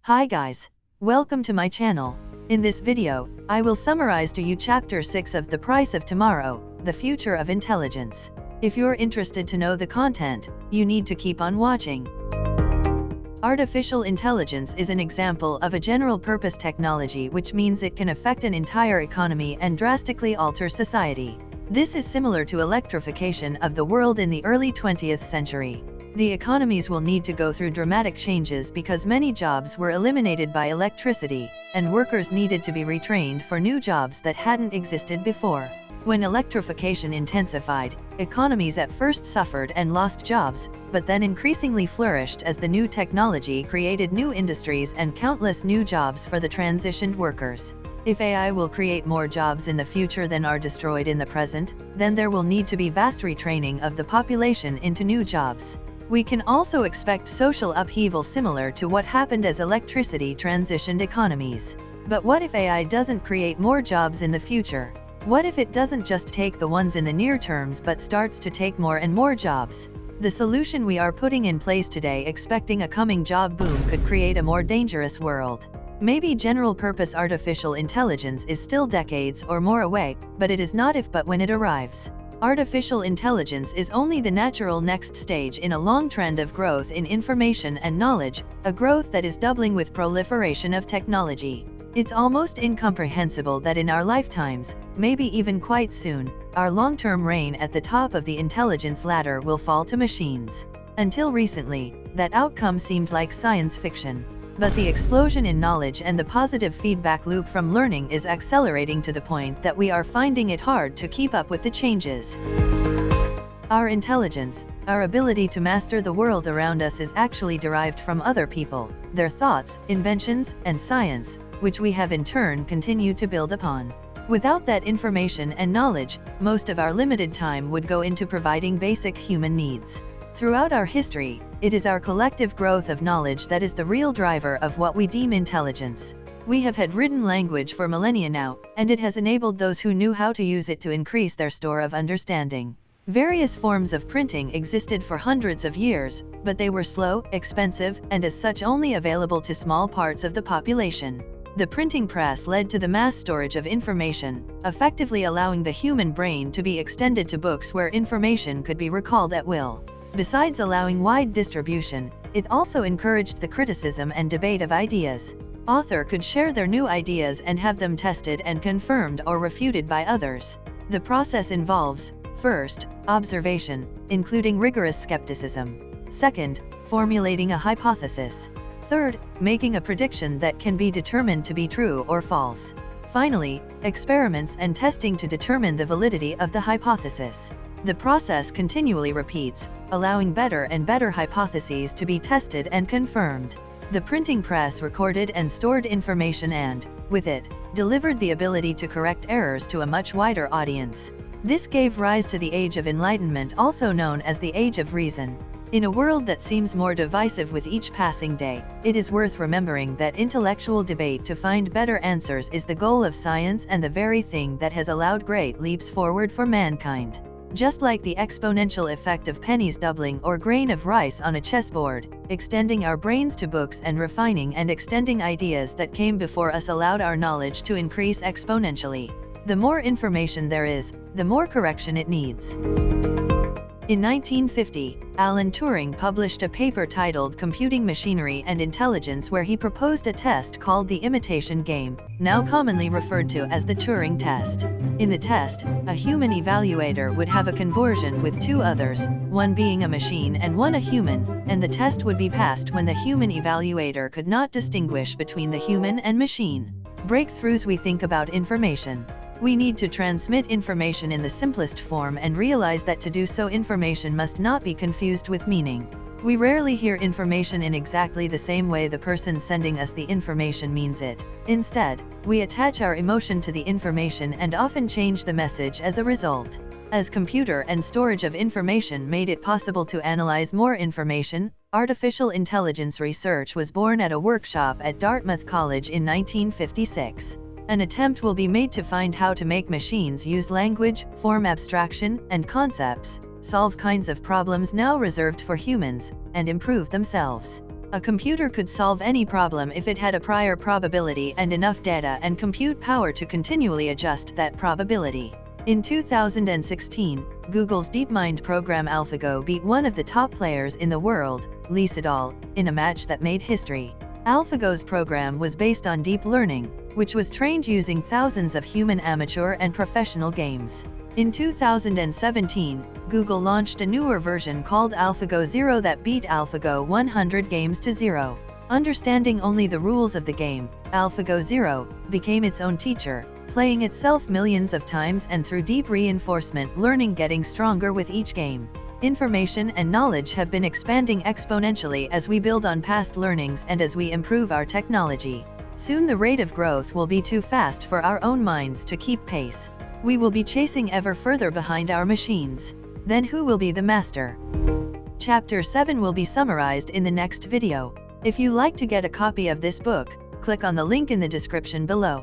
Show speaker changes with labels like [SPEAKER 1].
[SPEAKER 1] Hi guys, welcome to my channel. In this video, I will summarize to you chapter 6 of The Price of Tomorrow, The Future of Intelligence. If you're interested to know the content, you need to keep on watching. Artificial intelligence is an example of a general-purpose technology, which means it can affect an entire economy and drastically alter society. This is similar to electrification of the world in the early 20th century. The economies will need to go through dramatic changes because many jobs were eliminated by electricity, and workers needed to be retrained for new jobs that hadn't existed before. When electrification intensified, economies at first suffered and lost jobs, but then increasingly flourished as the new technology created new industries and countless new jobs for the transitioned workers. If AI will create more jobs in the future than are destroyed in the present, then there will need to be vast retraining of the population into new jobs. We can also expect social upheaval similar to what happened as electricity transitioned economies. But what if AI doesn't create more jobs in the future? What if it doesn't just take the ones in the near terms but starts to take more and more jobs? The solution we are putting in place today, expecting a coming job boom, could create a more dangerous world. Maybe general-purpose artificial intelligence is still decades or more away, but it is not if but when it arrives. Artificial intelligence is only the natural next stage in a long trend of growth in information and knowledge, a growth that is doubling with proliferation of technology. It's almost incomprehensible that in our lifetimes, maybe even quite soon, our long-term reign at the top of the intelligence ladder will fall to machines. Until recently, that outcome seemed like science fiction. But the explosion in knowledge and the positive feedback loop from learning is accelerating to the point that we are finding it hard to keep up with the changes. Our intelligence, our ability to master the world around us, is actually derived from other people, their thoughts, inventions, and science, which we have in turn continued to build upon. Without that information and knowledge, most of our limited time would go into providing basic human needs. Throughout our history, it is our collective growth of knowledge that is the real driver of what we deem intelligence. We have had written language for millennia now, and it has enabled those who knew how to use it to increase their store of understanding. Various forms of printing existed for hundreds of years, but they were slow, expensive, and as such only available to small parts of the population. The printing press led to the mass storage of information, effectively allowing the human brain to be extended to books where information could be recalled at will. Besides allowing wide distribution, it also encouraged the criticism and debate of ideas. Authors could share their new ideas and have them tested and confirmed or refuted by others. The process involves, first, observation, including rigorous skepticism. Second, formulating a hypothesis. Third, making a prediction that can be determined to be true or false. Finally, experiments and testing to determine the validity of the hypothesis. The process continually repeats, allowing better and better hypotheses to be tested and confirmed. The printing press recorded and stored information and, with it, delivered the ability to correct errors to a much wider audience. This gave rise to the Age of Enlightenment, also known as the Age of Reason. In a world that seems more divisive with each passing day, it is worth remembering that intellectual debate to find better answers is the goal of science and the very thing that has allowed great leaps forward for mankind. Just like the exponential effect of pennies doubling or grain of rice on a chessboard, extending our brains to books and refining and extending ideas that came before us allowed our knowledge to increase exponentially. The more information there is, the more correction it needs. In 1950, Alan Turing published a paper titled Computing Machinery and Intelligence, where he proposed a test called the imitation game, now commonly referred to as the Turing test. In the test, a human evaluator would have a conversation with two others, one being a machine and one a human, and the test would be passed when the human evaluator could not distinguish between the human and machine. Breakthroughs. We think about information. We need to transmit information in the simplest form and realize that to do so, information must not be confused with meaning. We rarely hear information in exactly the same way the person sending us the information means it. Instead, we attach our emotion to the information and often change the message as a result. As computer and storage of information made it possible to analyze more information, artificial intelligence research was born at a workshop at Dartmouth College in 1956. An attempt will be made to find how to make machines use language, form abstraction, and concepts, solve kinds of problems now reserved for humans, and improve themselves. A computer could solve any problem if it had a prior probability and enough data and compute power to continually adjust that probability. In 2016, Google's DeepMind program AlphaGo beat one of the top players in the world, Lee Sedol, in a match that made history. AlphaGo's program was based on deep learning, which was trained using thousands of human amateur and professional games. In 2017, Google launched a newer version called AlphaGo Zero that beat AlphaGo 100 games to 0. Understanding only the rules of the game, AlphaGo Zero became its own teacher, playing itself millions of times and through deep reinforcement learning getting stronger with each game. Information and knowledge have been expanding exponentially as we build on past learnings and as we improve our technology. Soon the rate of growth will be too fast for our own minds to keep pace. We will be chasing ever further behind our machines. Then who will be the master? Chapter 7 will be summarized in the next video. If you like to get a copy of this book, click on the link in the description below.